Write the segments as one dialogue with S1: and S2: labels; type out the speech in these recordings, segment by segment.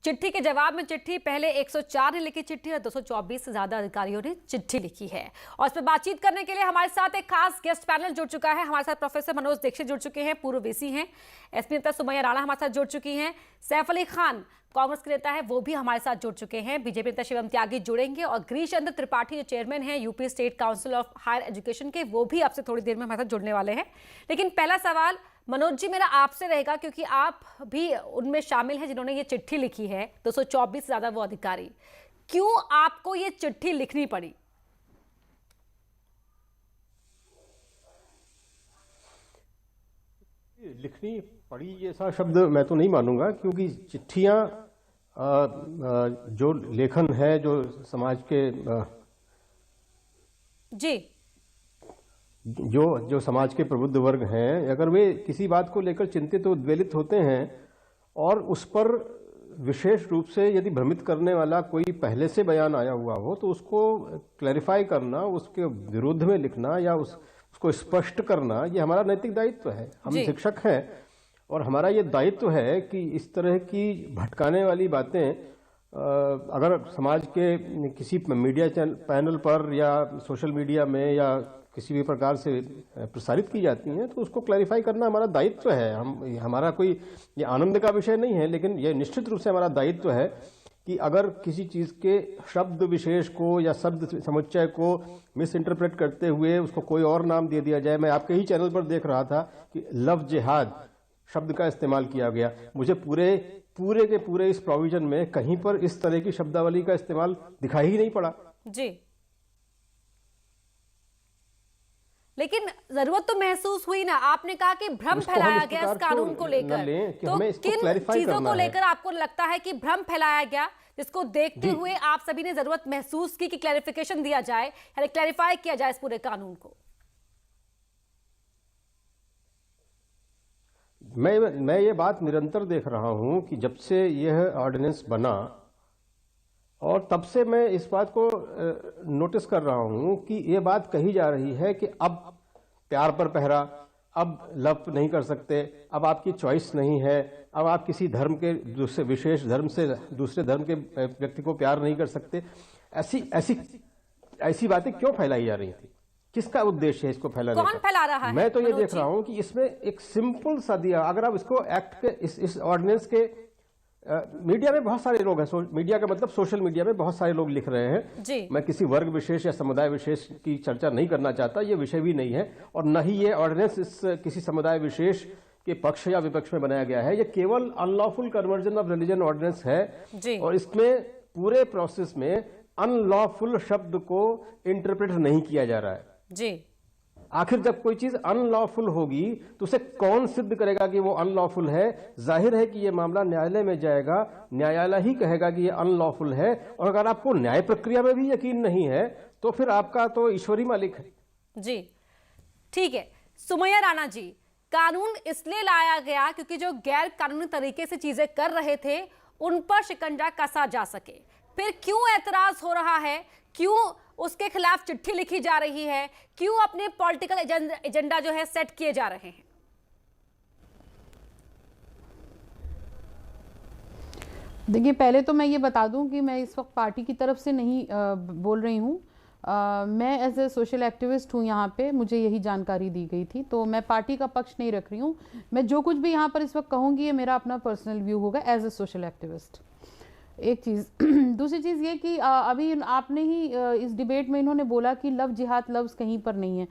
S1: चिट्ठी के जवाब में चिट्ठी, पहले 104 ने लिखी चिट्ठी और 224 से ज्यादा अधिकारियों ने चिट्ठी लिखी है। और इस पर बातचीत करने के लिए हमारे साथ एक खास गेस्ट पैनल जुड़ चुका है। हमारे साथ प्रोफेसर मनोज दीक्षित जुड़ चुके हैं, पूर्व वीसी हैं। एसपी नेता सुमैया राणा हमारे साथ जुड़ चुकी हैं। सैफ अली खान कांग्रेस के नेता है, वो भी हमारे साथ जुड़ चुके हैं। बीजेपी नेता शिवम त्यागी जुड़ेंगे और गिरीश चंद्र त्रिपाठी जो चेयरमैन हैं UP state council of higher education के, वो भी आपसे थोड़ी देर में हमारे साथ जुड़ने वाले हैं। लेकिन पहला सवाल मनोज जी मेरा आपसे रहेगा, क्योंकि आप भी उनमें शामिल हैं जिन्होंने ये चिट्ठी लिखी है, 224 से ज्यादा वो अधिकारी। क्यों आपको ये चिट्ठी लिखनी पड़ी?
S2: लिखनी पड़ी ऐसा शब्द मैं तो नहीं मानूंगा, क्योंकि चिट्ठियां जो लेखन है, जो समाज के
S1: जी
S2: जो समाज के प्रबुद्ध वर्ग हैं, अगर वे किसी बात को लेकर चिंतित उद्वेलित होते हैं और उस पर विशेष रूप से यदि भ्रमित करने वाला कोई पहले से बयान आया हुआ हो, तो उसको क्लैरिफाई करना, उसके विरुद्ध में लिखना या उसको स्पष्ट करना, ये हमारा नैतिक दायित्व है। हम शिक्षक हैं और हमारा ये दायित्व है कि इस तरह की भटकाने वाली बातें अगर समाज के किसी मीडिया पैनल पर या सोशल मीडिया में या किसी भी प्रकार से प्रसारित की जाती हैं, तो उसको क्लैरिफाई करना हमारा दायित्व है। हमारा कोई ये आनंद का विषय नहीं है, लेकिन ये निश्चित रूप से हमारा दायित्व है कि अगर किसी चीज के शब्द विशेष को या शब्द समुच्चय को मिस इंटरप्रेट करते हुए उसको कोई और नाम दे दिया जाए। मैं आपके ही चैनल पर देख रहा था कि लव जिहाद शब्द का इस्तेमाल किया गया। मुझे पूरे के पूरे इस प्रोविजन में कहीं पर इस तरह की शब्दावली का इस्तेमाल दिखाई ही नहीं पड़ा।
S1: जी, लेकिन जरूरत तो महसूस हुई ना। आपने कहा कि भ्रम फैलाया गया इस कानून को लेकर, तो किन चीजों को लेकर आपको लगता है कि भ्रम फैलाया गया, जिसको देखते हुए आप सभी ने जरूरत महसूस की कि क्लैरिफिकेशन दिया जाए, यानी क्लैरिफाई किया जाए इस पूरे कानून को?
S2: मैं ये बात निरंतर देख रहा हूं कि जब से यह ऑर्डिनेंस बना और तब से मैं इस बात को नोटिस कर रहा हूं कि ये बात कही जा रही है कि अब प्यार पर पहरा, अब लव नहीं कर सकते, अब आपकी चॉइस नहीं है, अब आप किसी धर्म के दूसरे विशेष धर्म से दूसरे धर्म के व्यक्ति को प्यार नहीं कर सकते। ऐसी बातें क्यों फैलाई जा रही थी? किसका उद्देश्य है इसको फैलाने का?
S1: कौन फैला रहा है?
S2: मैं तो ये देख रहा हूं कि इसमें एक सिंपल सा दिया, अगर आप इसको एक्ट के इस ऑर्डिनेंस के मीडिया में बहुत सारे लोग हैं, मीडिया का मतलब सोशल मीडिया में बहुत सारे लोग लिख रहे हैं
S1: जी।
S2: मैं किसी वर्ग विशेष या समुदाय विशेष की चर्चा नहीं करना चाहता, ये विषय भी नहीं है, और न ही ये ऑर्डिनेंस किसी समुदाय विशेष के पक्ष या विपक्ष में बनाया गया है। ये केवल unlawful conversion of religion ordinance है
S1: जी।
S2: और इसमें पूरे प्रोसेस में अनलॉफुल शब्द को इंटरप्रेट नहीं किया जा रहा है
S1: जी।
S2: आखिर जब कोई चीज अनलॉफुल होगी तो उसे कौन सिद्ध करेगा कि वो अनलॉफुल है? जाहिर है कि ये मामला न्यायालय में जाएगा, न्यायालय ही कहेगा कि ये अनलॉफुल है। और अगर आपको न्याय प्रक्रिया में भी यकीन नहीं है तो फिर आपका तो ईश्वरी मालिक है।
S1: जी ठीक है। सुमैया राणा जी, कानून इसलिए लाया गया क्योंकि जो गैर कानूनी तरीके से चीजें कर रहे थे उन पर शिकंजा कसा जा सके। फिर क्यों एतराज हो रहा है? क्यों उसके खिलाफ चिट्ठी लिखी जा रही है? क्यों अपने पॉलिटिकल एजेंडा जो है सेट किए जा रहे हैं?
S3: देखिए, पहले तो मैं ये बता दूं कि मैं इस वक्त पार्टी की तरफ से नहीं बोल रही हूँ। मैं एज ए सोशल एक्टिविस्ट हूँ यहाँ पे, मुझे यही जानकारी दी गई थी, तो मैं पार्टी का पक्ष नहीं रख रही हूँ। मैं जो कुछ भी यहाँ पर इस वक्त कहूँगी ये मेरा अपना पर्सनल व्यू होगा एज ए सोशल एक्टिविस्ट। एक चीज़ दूसरी चीज़ ये कि अभी आपने ही इस डिबेट में इन्होंने बोला कि लव जिहाद लफ्ज़ कहीं पर नहीं है।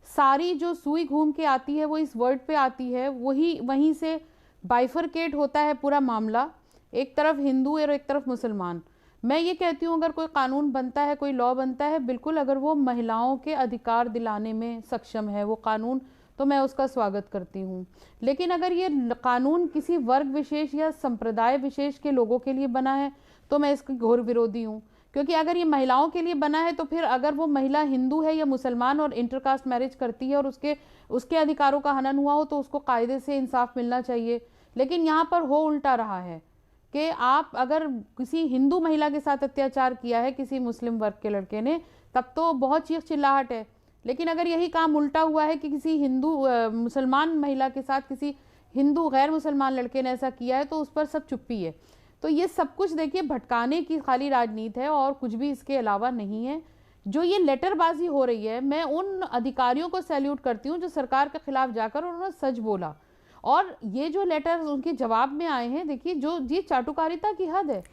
S3: सारी जो सुई घूम के आती है वो इस वर्ड पे आती है, वहीं से बाइफरकेट होता है पूरा मामला, एक तरफ हिंदू और एक तरफ मुसलमान। मैं ये कहती हूँ अगर कोई कानून बनता है, कोई लॉ बनता है, बिल्कुल अगर वो महिलाओं के अधिकार दिलाने में सक्षम है वो कानून, तो मैं उसका स्वागत करती हूँ। लेकिन अगर ये कानून किसी वर्ग विशेष या संप्रदाय विशेष के लोगों के लिए बना है तो मैं इसकी घोर विरोधी हूँ। क्योंकि अगर ये महिलाओं के लिए बना है तो फिर अगर वो महिला हिंदू है या मुसलमान और इंटरकास्ट मैरिज करती है और उसके अधिकारों का हनन हुआ हो तो उसको कायदे से इंसाफ मिलना चाहिए। लेकिन यहाँ पर हो उल्टा रहा है कि आप अगर किसी हिंदू महिला के साथ अत्याचार किया है किसी मुस्लिम वर्ग के लड़के ने, तब तो बहुत चीख चिल्लाहट है। लेकिन अगर यही काम उल्टा हुआ है कि किसी हिंदू मुसलमान महिला के साथ किसी हिंदू गैर मुसलमान लड़के ने ऐसा किया है तो उस पर सब चुप्पी है। तो ये सब कुछ देखिए भटकाने की खाली राजनीति है और कुछ भी इसके अलावा नहीं है। जो ये लेटरबाजी हो रही है, मैं उन अधिकारियों को सैल्यूट करती हूँ जो सरकार के खिलाफ जाकर उन्होंने सच बोला, और ये जो लेटर उनके जवाब में आए हैं, देखिए जो ये चाटुकारिता की हद है।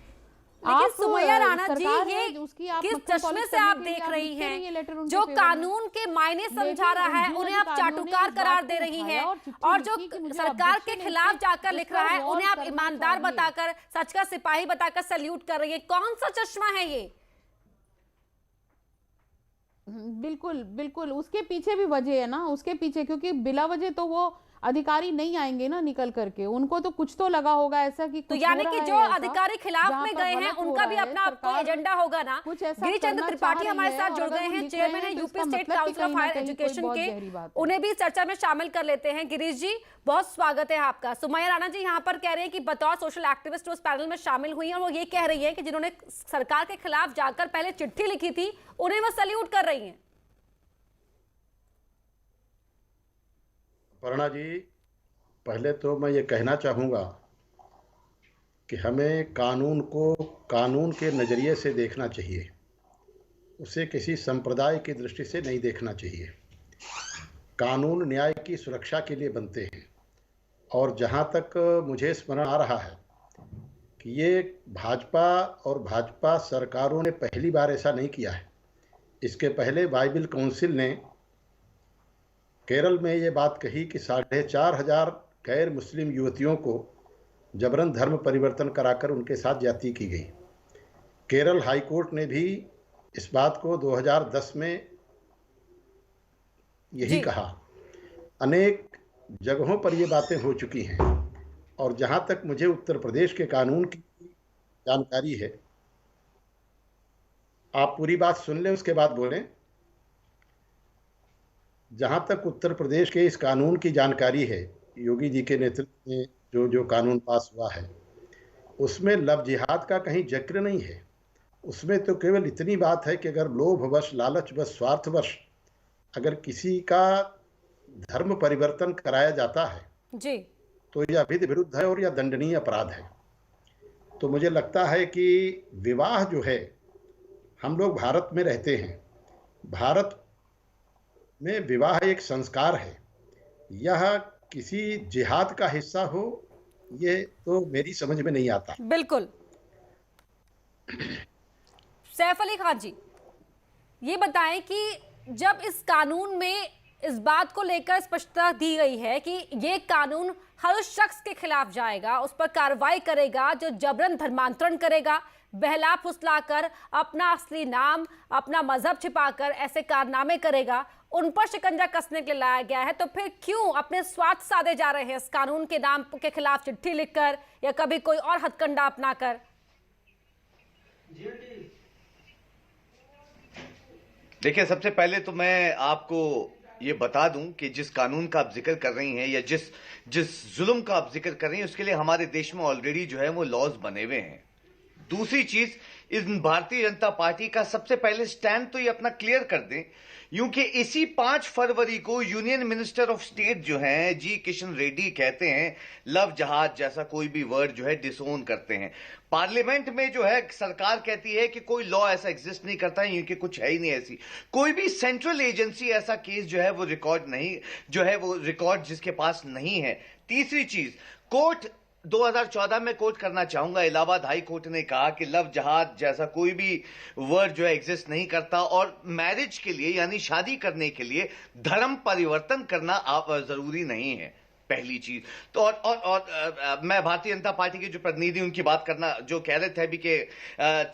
S1: लेकिन सुमैया राणा जी,
S3: सरकार है,
S1: ये
S3: उसकी आप
S1: किस
S3: मक्खन
S1: चश्मे
S3: पॉलिश
S1: से
S3: करने
S1: आप
S3: के लिए
S1: देख रही
S3: लिखते रहिए लेटर
S1: हैं?
S3: उनके
S1: जो
S3: फेवर में।
S1: कानून के मायने समझा
S3: लेकिन
S1: रहा है
S3: जो
S1: उन्हें आप
S3: अधिकारियों ने
S1: चाटुकार
S3: इस
S1: करार
S3: बात
S1: दे
S3: को
S1: रही
S3: उठाया
S1: हैं,
S3: और चिट्ठी
S1: और जो
S3: लिखी कि मुझे
S1: सरकार के
S3: objection है,
S1: खिलाफ जाकर
S3: इस
S1: लिख
S3: पर
S1: रहा है
S3: गौर
S1: उन्हें आप
S3: करना
S1: ईमानदार
S3: चाहिए।
S1: बताकर, सच का सिपाही बताकर सैल्यूट कर रही है। कौन सा चश्मा है ये?
S3: बिल्कुल बिल्कुल, उसके पीछे भी वजह है ना, उसके पीछे, क्योंकि बिला वजह तो वो अधिकारी नहीं आएंगे ना निकल करके, उनको तो कुछ तो लगा होगा ऐसा कि
S1: तो
S3: कुछ
S1: यानी
S3: हो
S1: कि
S3: रहा
S1: जो
S3: है ऐसा,
S1: अधिकारी खिलाफ
S3: जहाँ
S1: में
S3: पर
S1: गए हैं
S3: गलत हो
S1: उनका भी
S3: रहा है,
S1: अपना आपको
S3: सरकार
S1: एजेंडा होगा ना।
S3: कुछ ऐसा
S1: गिरिचंद्र
S3: करना
S1: त्रिपाठी
S3: चाह
S1: हमारे
S3: रही
S1: साथ
S3: है,
S1: जुड़
S3: और
S1: गए
S3: अगर वो
S1: हैं,
S3: लिख रहे
S1: चेयरमैन
S3: हैं
S1: है
S3: तो
S1: यूपी
S3: इसका
S1: स्टेट
S3: मतलब कि
S1: काउंसिल ऑफ
S3: कहीं ना
S1: हायर
S3: कहीं कोई
S1: एजुकेशन
S3: बहुत
S1: के,
S3: गहरी बात है।
S1: उन्हें भी चर्चा में शामिल कर लेते हैं। गिरीश जी, बहुत स्वागत है आपका। सुमैया राणा जी यहाँ पर कह रहे हैं कि बतौर सोशल एक्टिविस्ट उस पैनल में शामिल हुई हैं, और वो ये कह रही है कि जिन्होंने सरकार के खिलाफ जाकर पहले चिट्ठी लिखी थी उन्हें वो सैल्यूट कर रही हैं।
S4: अपर्णा जी, पहले तो मैं ये कहना चाहूँगा कि हमें कानून को कानून के नज़रिए से देखना चाहिए, उसे किसी संप्रदाय की दृष्टि से नहीं देखना चाहिए। कानून न्याय की सुरक्षा के लिए बनते हैं, और जहाँ तक मुझे स्मरण आ रहा है कि ये भाजपा और भाजपा सरकारों ने पहली बार ऐसा नहीं किया है। इसके पहले बाइबल काउंसिल ने केरल में ये बात कही कि 4,500 गैर मुस्लिम युवतियों को जबरन धर्म परिवर्तन कराकर उनके साथ ज्यादती की गई। केरल हाई कोर्ट ने भी इस बात को 2010 में यही कहा। अनेक जगहों पर ये बातें हो चुकी हैं, और जहाँ तक मुझे उत्तर प्रदेश के कानून की जानकारी है, आप पूरी बात सुन लें उसके बाद बोलें। जहाँ तक उत्तर प्रदेश के इस कानून की जानकारी है, योगी जी के नेतृत्व में जो कानून पास हुआ है, उसमें लव जिहाद का कहीं जिक्र नहीं है। उसमें तो केवल इतनी बात है कि अगर लोभवश, लालचवश, स्वार्थवश अगर किसी का धर्म परिवर्तन कराया जाता है
S1: जी,
S4: तो यह विधि विरुद्ध है और यह दंडनीय अपराध है। तो मुझे लगता है कि विवाह जो है, हम लोग भारत में रहते हैं, भारत में विवाह एक संस्कार है। यह किसी जिहाद का हिस्सा हो, ये तो मेरी समझ में नहीं आता।
S1: बिल्कुल। सैफ अली खान जी, ये बताएं कि जब इस कानून में इस बात को लेकर स्पष्टता दी गई है कि ये कानून हर उस शख्स के खिलाफ जाएगा, उस पर कार्रवाई करेगा जो जबरन धर्मांतरण करेगा, बहला फुसलाकर अपना असली नाम, अपना मजहब छिपाकर ऐसे कारनामे करेगा, उन पर शिकंजा कसने के लिए लाया गया है, तो फिर क्यों अपने स्वार्थ साधे जा रहे हैं इस कानून के नाम के खिलाफ चिट्ठी लिखकर या कभी कोई और हथकंडा अपनाकर?
S5: देखिए, सबसे पहले तो मैं आपको ये बता दूं कि जिस कानून का आप जिक्र कर रही हैं या जिस जुल्म का आप जिक्र कर रही हैं, उसके लिए हमारे देश में ऑलरेडी जो है वो लॉज बने हुए हैं। दूसरी चीज, इस भारतीय जनता पार्टी का सबसे पहले स्टैंड तो ये अपना क्लियर कर दें, क्योंकि इसी 5 फरवरी को यूनियन मिनिस्टर ऑफ स्टेट जो हैं जी किशन रेड्डी कहते हैं लव जहाज जैसा कोई भी वर्ड जो है डिसोन करते हैं। पार्लियामेंट में जो है सरकार कहती है कि कोई लॉ ऐसा एग्जिस्ट नहीं करता है, क्योंकि कुछ है ही नहीं ऐसी कोई भी सेंट्रल एजेंसी ऐसा केस जो है वो रिकॉर्ड नहीं, जो है वो रिकॉर्ड जिसके पास नहीं है। तीसरी चीज, कोर्ट 2014 में कोट करना चाहूंगा, इलाहाबाद हाई कोर्ट ने कहा कि लव जहाज जैसा कोई भी वर्ड जो है एग्जिस्ट नहीं करता, और मैरिज के लिए यानी शादी करने के लिए धर्म परिवर्तन करना जरूरी नहीं है। पहली चीज तो और मैं भारतीय जनता पार्टी के जो प्रतिनिधि उनकी बात करना जो कह रहे थे अभी कि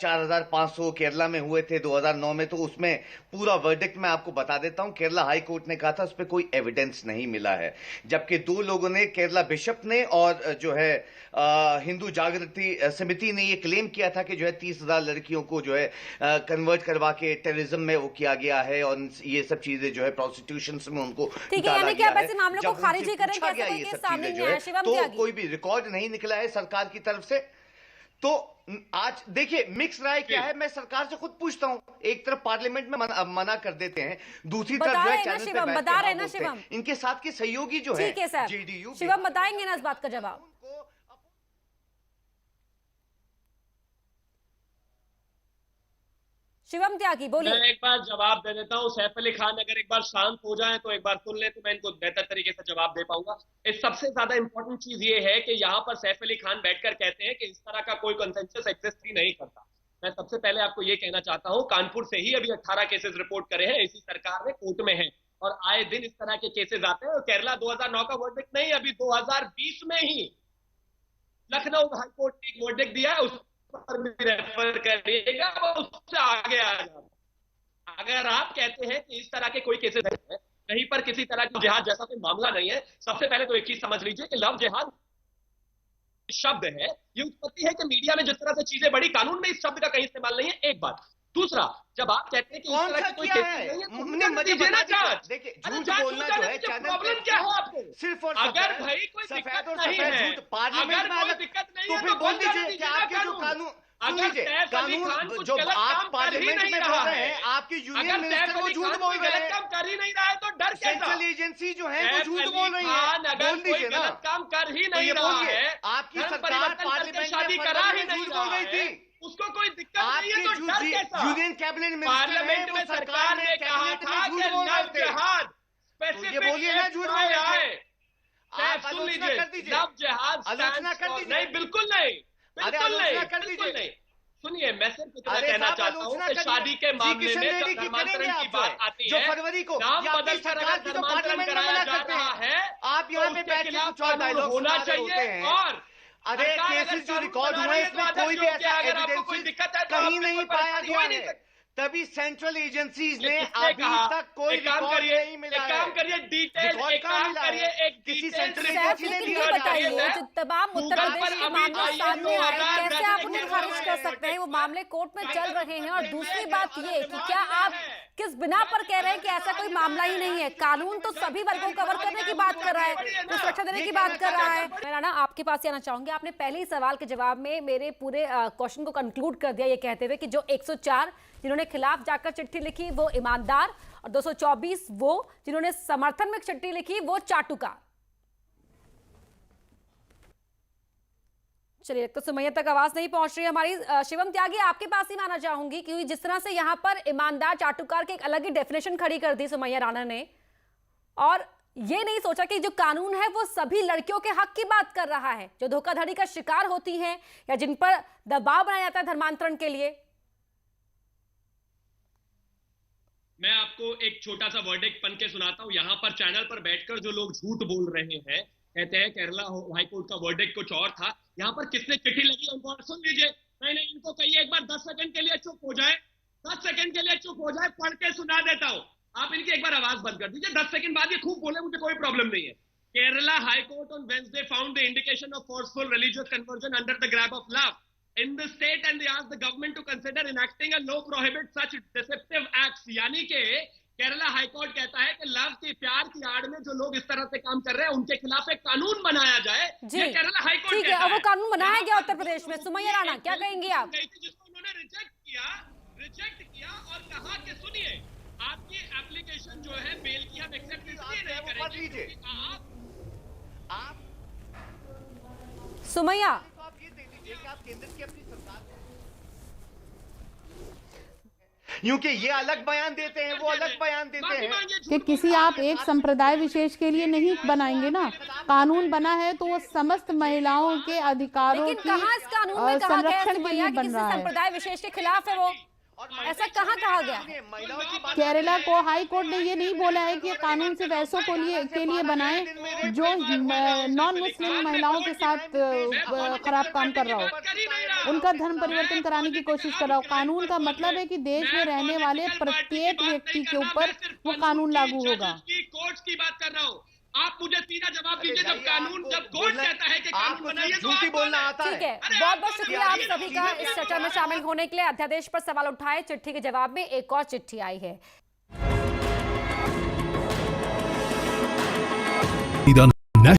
S5: 4,500 केरला में हुए थे 2009 में, तो उसमें पूरा वर्डिक्ट मैं आपको बता देता हूं। केरला हाई कोर्ट ने कहा था उस पर कोई एविडेंस नहीं मिला है, जबकि 2 लोगों ने, केरला बिशप ने और जो है हिंदू जागृति समिति ने ये क्लेम किया था कि जो है 30,000 लड़कियों को जो है कन्वर्ट करवा के टेररिज्म में वो किया गया है, और ये सब चीजें जो है प्रोस्टिट्यूशन में उनको डाला गया है।
S1: मामलों को खारिज ही करें,
S5: ये सब चीजें जो है तो कोई भी रिकॉर्ड नहीं निकला है सरकार की तरफ से। तो आज देखिए मिक्स राय क्या है, मैं सरकार से खुद पूछता हूं। एक तरफ पार्लियामेंट में मना कर देते हैं, दूसरी तरफ जो है चैनल पे
S1: बता रहे ना शिवम,
S5: इनके साथ के सहयोगी जो है
S1: जेडीयू, शिवम बताएंगे ना इस बात का जवाब। शिवम त्यागी बोलिए।
S6: मैं एक बार जवाब दे देता हूँ। सैफ अली खान अगर एक बार शांत हो जाए तो एक बार सुन ले तो मैं इनको बेहतर तरीके से जवाब दे पाऊंगा। इस सबसे ज्यादा इंपॉर्टेंट चीज ये है कि यहाँ पर सैफ अली खान बैठकर कहते हैं कि इस तरह का कोई कंसेंसस एग्जिस्ट ही नहीं करता। मैं सबसे पहले आपको ये कहना चाहता हूँ, कानपुर से ही अभी 18 केसेस रिपोर्ट करे हैं, इसी सरकार ने कोर्ट में है और आए दिन इस तरह के केसेस आते हैं। और केरला 2009 का वर्डिक्ट नहीं, अभी 2020 में ही लखनऊ हाईकोर्ट ने एक वर्डिक्ट दिया है, उस पर भी रेफर करिएगा, उससे आगे आ जाए। अगर आप कहते हैं कि इस तरह के कोई केसेस हैं, कहीं पर किसी तरह की जिहाद जैसा कोई मामला नहीं है, सबसे पहले तो एक चीज समझ लीजिए कि लव जिहाद शब्द है, ये उत्पत्ति है कि मीडिया में जिस तरह से चीजें बढ़ी, कानून में इस शब्द का कहीं इस्तेमाल नहीं है। एक बात। दूसरा, जब आप कहते हैं कि इस तरह की कोई केस नहीं है,
S5: देखिए झूठ बोलना जो है
S6: प्रॉब्लम क्या है आपको?
S5: सिर्फ और
S6: अगर भाई कोई दिक्कत नहीं है,
S5: पार्लियामेंट में
S6: कोई दिक्कत नहीं
S5: तो
S6: है
S5: फिर बोल दीजिए कि आपके जो कानून कानून जो आप पार्लियामेंट में बोल रहे हैं, आपकी यूनियन मिनिस्टर वो झूठ बोल रहे हैं,
S6: काम कर ही नहीं रहा है तो डर कैसा?
S5: सेंट्रल एजेंसी जो है वो झूठ बोल रही है, बोल दीजिए ना।
S6: काम कर ही
S5: तो
S6: नहीं
S5: ये
S6: रहा
S5: बोलिए,
S6: है,
S5: आपकी सरकार पार्लियामेंट
S6: शादी
S5: में
S6: करा ही
S5: झूठ
S6: नहीं
S5: बोल रही थी,
S6: उसको कोई दिक्कत नहीं है तो डर
S5: आपकी
S6: कैसा?
S5: यूनियन कैबिनेट मिनिस्टर
S6: पार्लियामेंट में सरकार ने कहा था कि लव जिहाद
S5: ये बोलिए ना झूठ बोल रहे थे। आप
S6: सुन
S5: आलोचना
S6: लीजिए,
S5: कर दीजिए,
S6: लव जिहाद
S5: आलोचना कर दीजिए।
S6: नहीं, बिल्कुल नहीं,
S5: अरे
S6: बिल्कुल नहीं,
S5: आलोचना कर
S6: बिल्कुल
S5: दीजिए।
S6: नहीं। सुनिए, मैं सिर्फ इतना
S5: अरे
S6: कहना
S5: साहब,
S6: चाहता हूँ
S5: आलोचना
S6: कि
S5: करिए।
S6: शादी के
S5: जी
S6: मामले
S5: किशन
S6: में
S5: रेड्डी
S6: जब
S5: की
S6: धर्मांतरण
S5: करेंगे
S6: की
S5: आप
S6: बात आती
S5: जो
S6: है,
S5: फरवरी को
S6: नाम
S5: ये आपकी
S6: बदल कर
S5: सरकार
S6: अगर
S5: की तो
S6: धर्मांतरण
S5: पार्लियामेंट में
S6: कराया
S5: मना
S6: जा
S5: करते
S6: रहा
S5: हैं,
S6: है,
S5: आप यहाँ
S6: तो
S5: पे
S6: उसके
S5: बैठ के
S6: खिलाफ
S5: कुछ और
S6: कानून
S5: डायलॉग
S6: होना
S5: सुना रहे होते
S6: चाहिए।
S5: हैं।
S6: और
S5: अरे
S6: सरकार अगर
S5: केसेस जो
S6: कानून
S5: रिकॉर्ड
S6: बना
S5: हुए
S6: रही है
S5: इसमें
S6: तो
S5: कोई भी
S6: अगर
S5: ऐसा
S6: आपको कोई
S5: एविडेंस
S6: दिक्कत है तो
S5: कहीं
S6: आपको
S5: नहीं
S6: कोई
S5: पाया
S6: परेशानी
S5: गया
S6: हो ही नहीं
S5: है।
S6: सकती।
S5: तभी सेंट्रल एजेंसीज ने
S6: किसने
S5: अभी
S6: कहा?
S5: तक कोई
S6: एक काम
S5: रिकॉर्ड
S6: करिए,
S5: नहीं मिला
S6: एक काम
S5: है।
S6: करिए, डिटेल
S5: रिकॉर्ड
S6: एक
S5: कहाँ
S6: काम
S5: मिला
S6: करिए,
S5: है?
S6: एक
S5: किसी
S6: डिटेल
S5: सेंट्रल
S6: रिपोर्ट
S5: एजेंसी ने
S1: लेकिन
S5: दिया
S1: ये
S5: है।
S1: बताइए, जो तमाम उत्तर
S6: गूगल
S1: प्रदेश
S6: पर
S1: के
S6: अभी
S1: मामले
S6: आइए,
S1: सामने आए,
S6: 2010
S1: कैसे आप उन्हें
S6: में
S1: खारिज कर सकते हैं? वो मामले कोर्ट में चल रहे हैं। और दूसरी बात ये कि क्या आप किस बिना पर कह रहे हैं कि ऐसा कोई मामला ही नहीं है? कानून तो सभी वर्गों को कवर करने की बात कर रहा है, तो सुरक्षा देने की बात कर रहा है। मैं राणा आपके पास आना चाहूंगी। आपने पहले ही सवाल के जवाब में मेरे पूरे क्वेश्चन को कंक्लूड कर दिया ये कहते हुए कि जो 104 जिन्होंने खिलाफ जाकर चिट्ठी लिखी वो ईमानदार, और 224 वो जिन्होंने समर्थन में चिट्ठी लिखी वो चाटुकार। चलिए, तो सुमैया तक आवाज नहीं पहुंच रही है हमारी। शिवम त्यागी, आपके पास ही माना चाहूंगी क्योंकि जिस तरह से यहां पर ईमानदार चाटुकार की एक अलग ही डेफिनेशन खड़ी कर दी सुमैया राणा ने, और ये नहीं सोचा कि जो कानून है वो सभी लड़कियों के हक की बात कर रहा है जो धोखाधड़ी का शिकार होती हैं या जिन पर दबाव बनाया जाता है धर्मांतरण के लिए।
S6: मैं आपको एक छोटा सा वर्डिक्ट पढ़ के सुनाता हूँ। यहाँ पर चैनल पर बैठकर जो लोग झूठ बोल रहे हैं, कहते हैं केरला हाईकोर्ट का वर्डिक्ट कुछ और था, यहाँ पर किसने चिट्ठी लगी उनको सुन लीजिए। मैंने इनको कहिए एक बार 10 सेकंड के लिए चुप हो जाए, 10 सेकंड के लिए चुप हो जाए, पढ़ के सुना देता हूँ। आप इनकी एक बार आवाज बंद कर दीजिए, 10 सेकंड बाद ये खूब बोले, मुझे कोई प्रॉब्लम नहीं है। Kerala high court on Wednesday found the indication of forceful religious conversion under the grab of love in the state and they asked the government to consider enacting a law prohibit such deceptive acts। यानी कि Kerala high court कहता है कि love के प्यार की आड़ में जो लोग इस तरह से काम कर रहे हैं उनके खिलाफ एक कानून बनाया जाए।
S1: जी,
S6: ये केरला हाईकोर्ट
S1: ठीक है, और वो कानून बनाया गया उत्तर प्रदेश में। सुमैया राणा, क्या कहेंगी आप?
S6: जिसको उन्होंने रिजेक्ट किया और कहा कि सुनिए, आपकी एप्लीकेशन जो है बेल की हम एक्सेप्ट इसलिए नहीं करेंगे आप
S1: सुमैया,
S5: क्योंकि ये अलग बयान देते हैं, वो अलग बयान देते हैं
S3: कि किसी आप एक संप्रदाय विशेष के लिए नहीं बनाएंगे ना। कानून बना है तो वो समस्त महिलाओं के अधिकारों
S1: लेकिन
S3: की
S1: कहाँ इस कानून में कहा गया है
S3: संरक्षण के
S1: सुमैया
S3: लिए
S1: कि
S3: बन
S1: किसी
S3: रहा है।
S1: संप्रदाय विशेष के खिलाफ है वो? ऐसा कहाँ कहा गया?
S3: केरला को हाई कोर्ट ने ये नहीं बोला है कि ये कानून सिर्फ ऐसों को के लिए बनाए जो नॉन मुस्लिम महिलाओं के साथ खराब काम कर रहा हो, उनका धर्म परिवर्तन कराने की कोशिश कर रहा हो। कानून का मतलब है कि देश में रहने वाले प्रत्येक व्यक्ति के ऊपर वो कानून लागू होगा।
S6: कोर्ट की बात कर रहा हूँ, आप मुझे सीधा जवाब दीजिए। जब कानून, जब कोर्ट कहता है कि कानून बनाइए तो
S5: झूठी बोलना आता है।
S1: ठीक है, बहुत बहुत शुक्रिया आप सभी का इस चर्चा में शामिल होने के लिए। अध्यादेश पर सवाल उठाए, चिट्ठी के जवाब में एक और चिट्ठी आई है।